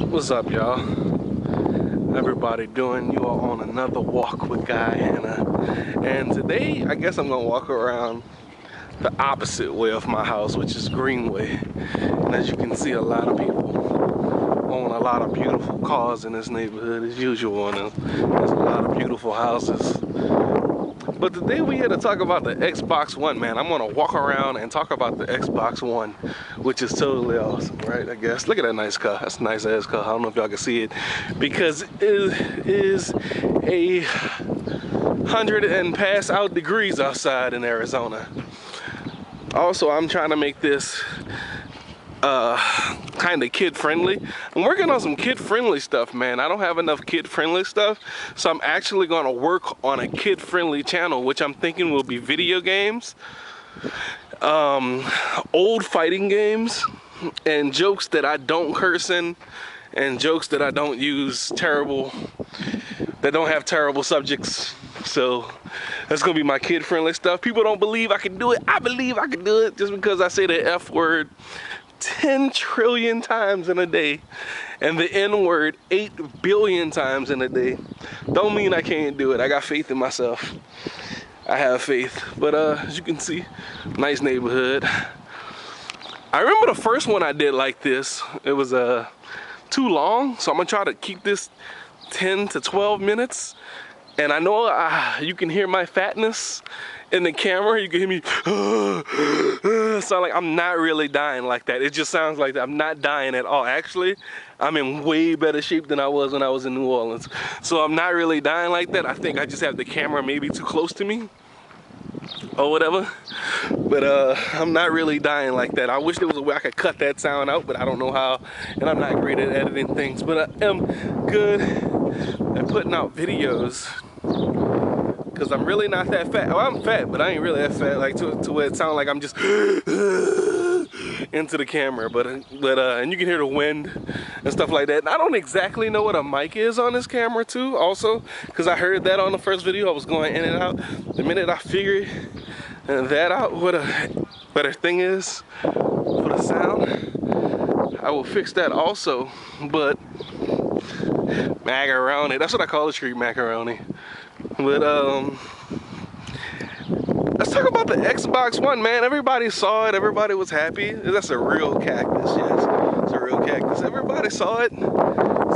What's up, y'all? Everybody doing? You are on another walk with Guy Hanna. And today, I guess I'm gonna walk around the opposite way of my house, which is Greenway. And as you can see, a lot of people own a lot of beautiful cars in this neighborhood as usual, and there's a lot of beautiful houses. But today we here to talk about the Xbox One, man. I'm gonna walk around and talk about the Xbox One, which is totally awesome, right? I guess. Look at that nice car. That's a nice ass car. I don't know if y'all can see it, because it is 100 and pass out degrees outside in Arizona. Also, I'm trying to make this kind of kid-friendly. I'm working on some kid-friendly stuff, man. I don't have enough kid-friendly stuff, so I'm actually going to work on a kid-friendly channel, which I'm thinking will be video games, old fighting games, and jokes that I don't curse in, and jokes that I don't use that don't have terrible subjects. So that's gonna be my kid-friendly stuff. People don't believe I can do it. I believe I can do it just because I say the F word 10 trillion times in a day and the N word 8 billion times in a day. Don't mean I can't do it. I got faith in myself. I have faith. But as you can see, nice neighborhood. I remember the first one I did like this. It was too long, so I'm gonna try to keep this 10 to 12 minutes. And I know you can hear my fatness in the camera. You can hear me sound like I'm not really dying like that. It just sounds like that. I'm not dying at all. Actually, I'm in way better shape than I was when I was in New Orleans. So I'm not really dying like that. I think I just have the camera maybe too close to me or whatever. But I'm not really dying like that. I wish there was a way I could cut that sound out, but I don't know how. And I'm not great at editing things, but I am good at putting out videos. Because I'm really not that fat. Well, I'm fat, but I ain't really that fat, like to where it sounds like I'm just into the camera. But and you can hear the wind and stuff like that. And I don't exactly know what a mic is on this camera too, also, because I heard that on the first video. I was going in and out. The minute I figured that out, what a thing is for the sound, I will fix that also. But macaroni, that's what I call the street macaroni. But let's talk about the Xbox One, man. Everybody saw it. Everybody was happy. That's a real cactus, yes. It's a real cactus. Everybody saw it.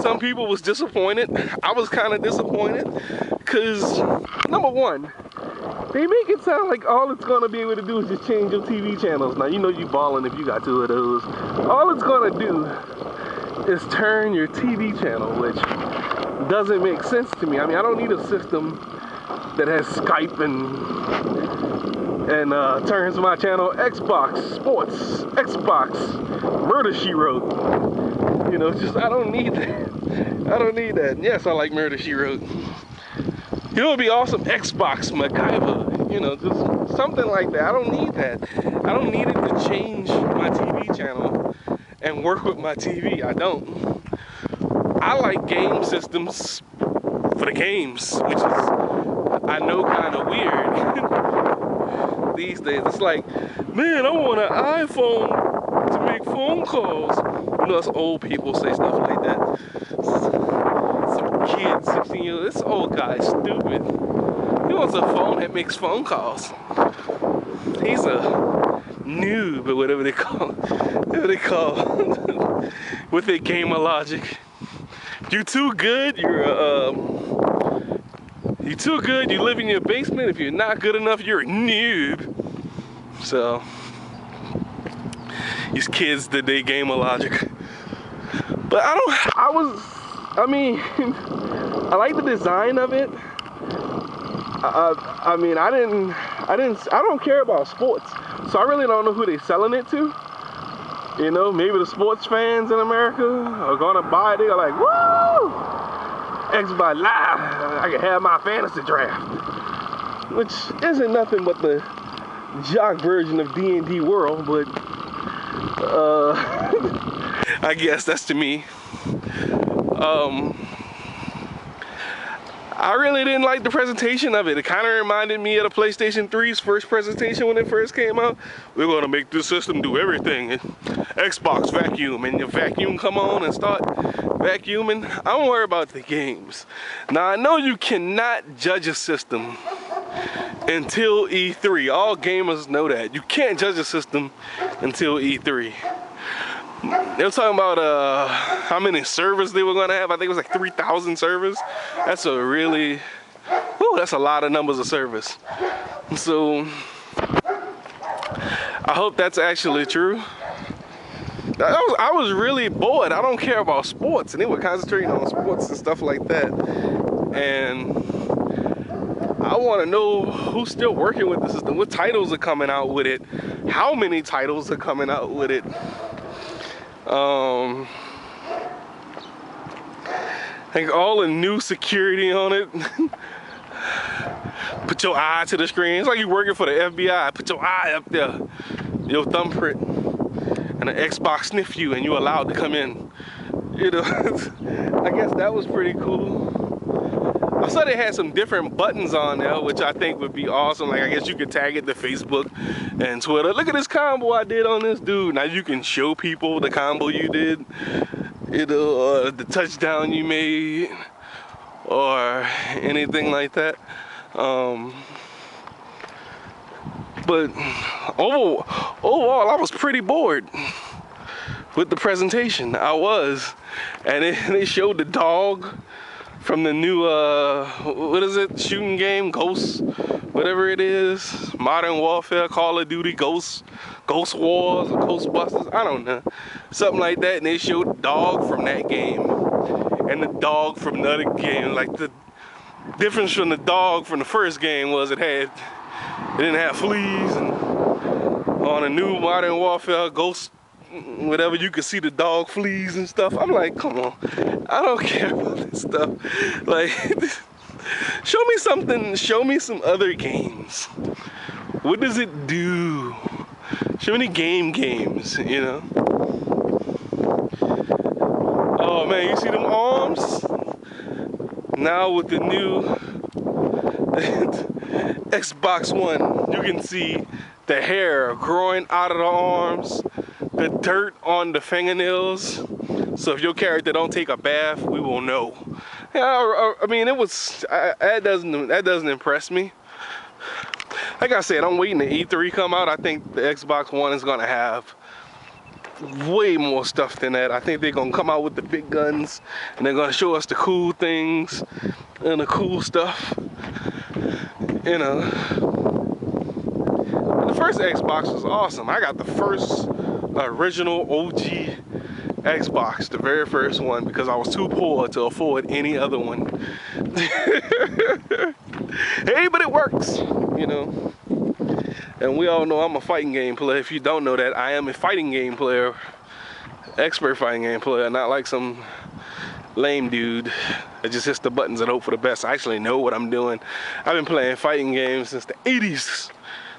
Some people was disappointed. I was kind of disappointed because, number one, they make it sound like all it's going to be able to do is just change your TV channels. Now, you know you balling if you got 2 of those. All it's going to do is turn your TV channel, which doesn't make sense to me. I mean, I don't need a system that has Skype and turns my channel Xbox Sports, Xbox Murder She Wrote. You know, just I don't need that. I don't need that. Yes, I like Murder She Wrote. You know, it'd be awesome, Xbox MacGyver. You know, just something like that. I don't need that. I don't need it to change my TV channel and work with my TV. I don't. I like game systems for the games, which is, I know, kind of weird these days. It's like, man, I want an iPhone to make phone calls. You know, us old people say stuff like that. Some kid, 16 years old, this old guy's stupid. He wants a phone that makes phone calls. He's a noob, or whatever they call with their gamer logic. You're too good, you're too good, you live in your basement. If you're not good enough, you're a noob. So, these kids did their gamer logic. But I like the design of it. I mean, I don't care about sports. So I really don't know who they're selling it to. You know, maybe the sports fans in America are gonna buy it. They're like, woo! Xbox Live, I can have my fantasy draft. Which isn't nothing but the jock version of D&D World, but I guess that's to me. I really didn't like the presentation of it. It kind of reminded me of the PlayStation 3's first presentation when it first came out. We're gonna make this system do everything. Xbox vacuum, and your vacuum come on and start vacuuming. I don't worry about the games. Now I know you cannot judge a system until E3. All gamers know that. You can't judge a system until E3. They were talking about how many servers they were gonna have. I think it was like 3,000 servers. That's a really, that's a lot of numbers of servers. So I hope that's actually true. I was really bored. I don't care about sports, and they were concentrating on sports and stuff like that. And I want to know who's still working with the system, what titles are coming out with it, how many titles are coming out with it. Like all the new security on it. Put your eye to the screen. It's like you're working for the FBI. Put your eye up there, your thumbprint, and the Xbox sniff you, and you're allowed to come in. You know, I guess that was pretty cool. I saw they had some different buttons on there, which I think would be awesome. Like, I guess you could tag it to Facebook and Twitter. Look at this combo I did on this dude. Now you can show people the combo you did, you know, the touchdown you made, or anything like that. But overall, I was pretty bored with the presentation. I was, and they showed the dog from the new, what is it, shooting game, Ghost, whatever it is, Modern Warfare, Call of Duty, Ghost Wars, or Ghostbusters, I don't know, something like that. And they showed the dog from that game and the dog from another game. Like, the difference from the dog from the first game was it didn't have fleas, and on a new Modern Warfare, Ghost, whatever, you could see the dog fleas and stuff. I'm like, come on, I don't care about this stuff. Like, show me something, show me some other games. What does it do? Show me games, you know? Oh man, you see them arms? Now with the new Xbox One, you can see the hair growing out of the arms, the dirt on the fingernails. So if your character don't take a bath, we will know. Yeah, I mean, that doesn't impress me. Like I said, I'm waiting to E3 come out. I think the Xbox One is gonna have way more stuff than that. I think they're gonna come out with the big guns, and they're gonna show us the cool things and the cool stuff. You know, the first Xbox was awesome. I got the first original OG Xbox, the very first one, because I was too poor to afford any other one. Hey, but it works, you know. And we all know I'm a fighting game player. If you don't know that, I am a fighting game player, expert fighting game player, not like some lame dude that just hits the buttons and hope for the best. I actually know what I'm doing. I've been playing fighting games since the 80s.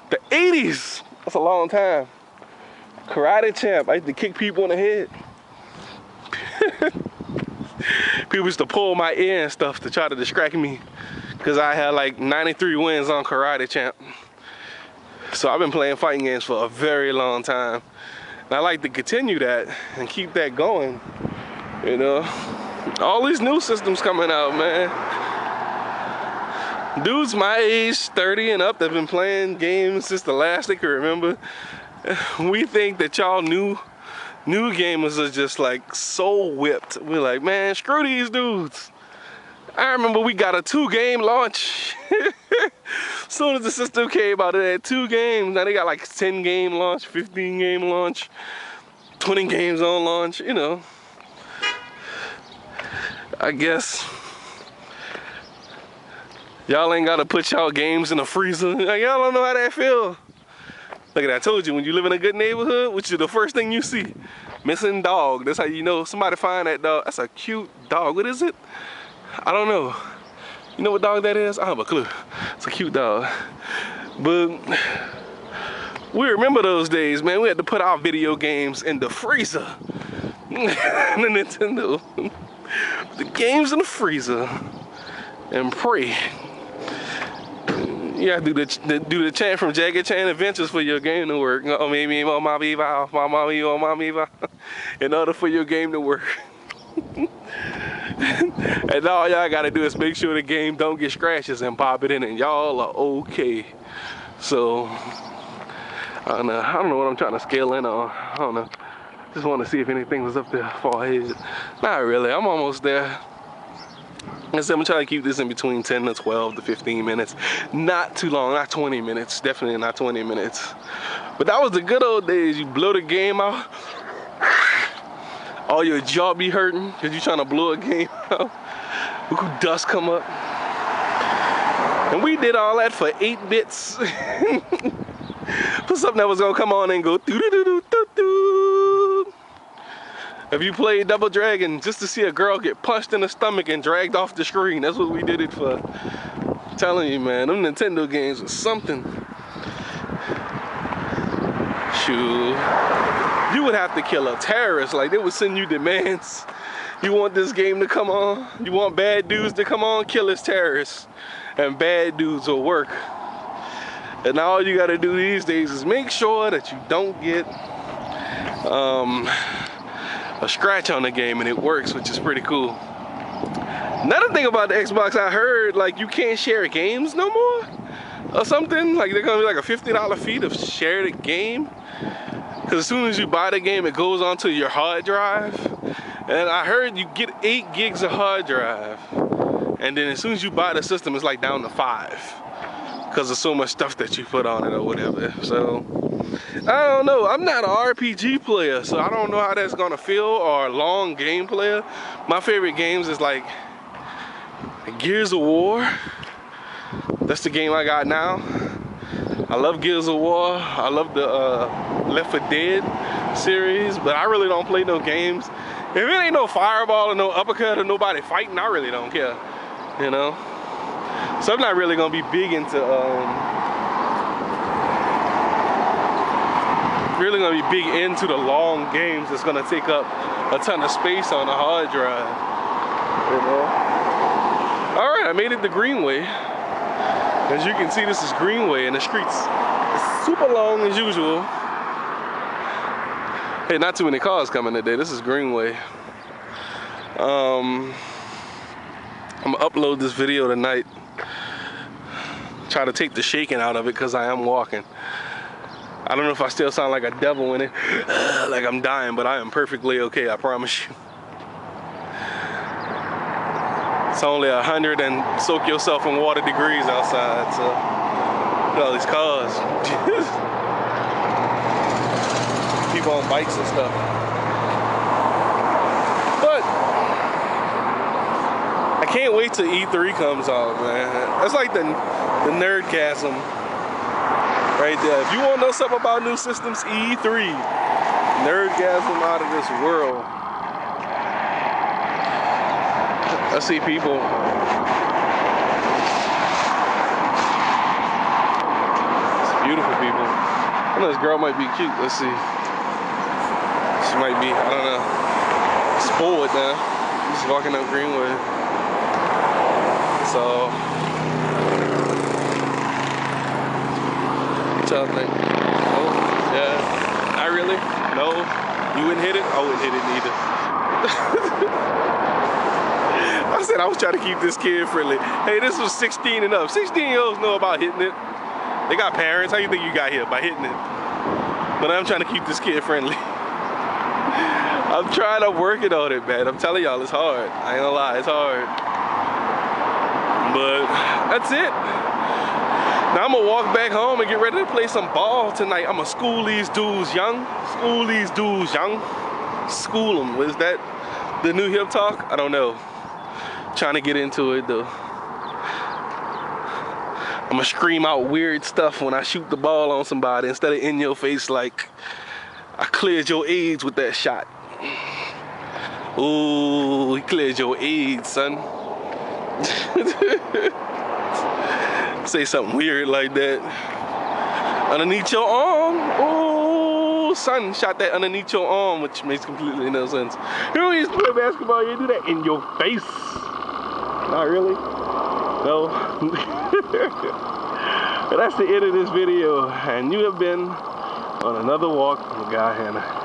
The 80s! That's a long time. Karate champ. I used to kick people in the head. People used to pull my ear and stuff to try to distract me, because I had like 93 wins on Karate Champ. So I've been playing fighting games for a very long time. And I like to continue that and keep that going, you know. All these new systems coming out, man. Dudes my age, 30 and up, that have been playing games since the last they can remember. We think that y'all new gamers are just like so whipped. We're like, man, screw these dudes. I remember we got a 2-game launch. Soon as the system came out, it had 2 games. Now they got like 10-game launch, 15-game launch, 20 games on launch, you know. I guess y'all ain't gotta put y'all games in the freezer. Like, y'all don't know how that feel. Look at that, I told you, when you live in a good neighborhood, which is the first thing you see, missing dog. That's how you know somebody find that dog. That's a cute dog. What is it? I don't know. You know what dog that is? I don't have a clue. It's a cute dog. But we remember those days, man. We had to put our video games in the freezer. The Nintendo. The games in the freezer. and pray. You have to do the chant from Jagged Chain Adventures for your game to work. In order for your game to work. And all y'all gotta do is make sure the game don't get scratches and pop it in, and y'all are okay. So I don't know what I'm trying to scale in on. I don't know. Just want to see if anything was up there far ahead. Not really. I'm almost there. I said I'm trying to keep this in between 10 to 12 to 15 minutes. Not too long, not 20 minutes. Definitely not 20 minutes. But that was the good old days. You blow the game out. All your jaw be hurting because you're trying to blow a game out. Dust come up. And we did all that for 8 bits. For something that was gonna come on and go doo-doo-doo-doo-doo. If you played Double Dragon just to see a girl get punched in the stomach and dragged off the screen, that's what we did it for. I'm telling you, man, them Nintendo games was something. Shoot. You would have to kill a terrorist. Like, they would send you demands. You want this game to come on? You want bad dudes to come on? Kill this terrorist. And bad dudes will work. And all you gotta do these days is make sure that you don't get a scratch on the game, and it works, which is pretty cool. Another thing about the Xbox, I heard like you can't share games no more or something. Like they're gonna be like a $50 fee to share the game, because as soon as you buy the game, it goes onto your hard drive. And I heard you get 8 gigs of hard drive, and then as soon as you buy the system, it's like down to 5 because of so much stuff that you put on it or whatever. So I don't know. I'm not an RPG player, so I don't know how that's gonna feel, or a long game player. My favorite games is like Gears of War. That's the game I got now. I love Gears of War. I love the Left 4 Dead series, but I really don't play no games. If it ain't no fireball or no uppercut or nobody fighting, I really don't care, you know? So I'm not really gonna be big into the long games that's gonna take up a ton of space on the hard drive, you know? All right, I made it the Greenway. As you can see, this is Greenway, and the streets is super long as usual. Hey, not too many cars coming today. This is Greenway. I'm gonna upload this video tonight. Try to take the shaking out of it because I am walking. I don't know if I still sound like a devil in it, like I'm dying, but I am perfectly okay, I promise you. It's only 100 and soak yourself in water degrees outside, so look at all these cars. People on bikes and stuff. But I can't wait till E3 comes out, man. That's like the nerdgasm right there. If you want to know something about new systems, E3. Nerdgasm out of this world. I see people. It's beautiful people. I know this girl might be cute. Let's see. She might be, I don't know, spoiled now. Just walking up Greenway. So, what y'all think? Oh, yeah. Not really? No? You wouldn't hit it? I wouldn't hit it neither. I said I was trying to keep this kid friendly. Hey, this was 16 and up. 16-year-olds know about hitting it. They got parents. How you think you got here? By hitting it. But I'm trying to keep this kid friendly. I'm trying to work it on it, man. I'm telling y'all, it's hard. I ain't gonna lie, it's hard. But that's it. Now I'm gonna walk back home and get ready to play some ball tonight. I'm gonna school these dudes young. School these dudes young. School them. Was that the new hip talk? I don't know. Trying to get into it though. I'm gonna scream out weird stuff when I shoot the ball on somebody instead of in your face like I cleared your AIDS with that shot. Ooh, he cleared your AIDS, son. Say something weird like that. Underneath your arm. Ooh, son, shot that underneath your arm, which makes completely no sense. You know when you used to play basketball, you do that in your face. Not really. No. But that's the end of this video, and you have been on another walk with Guy Hanna.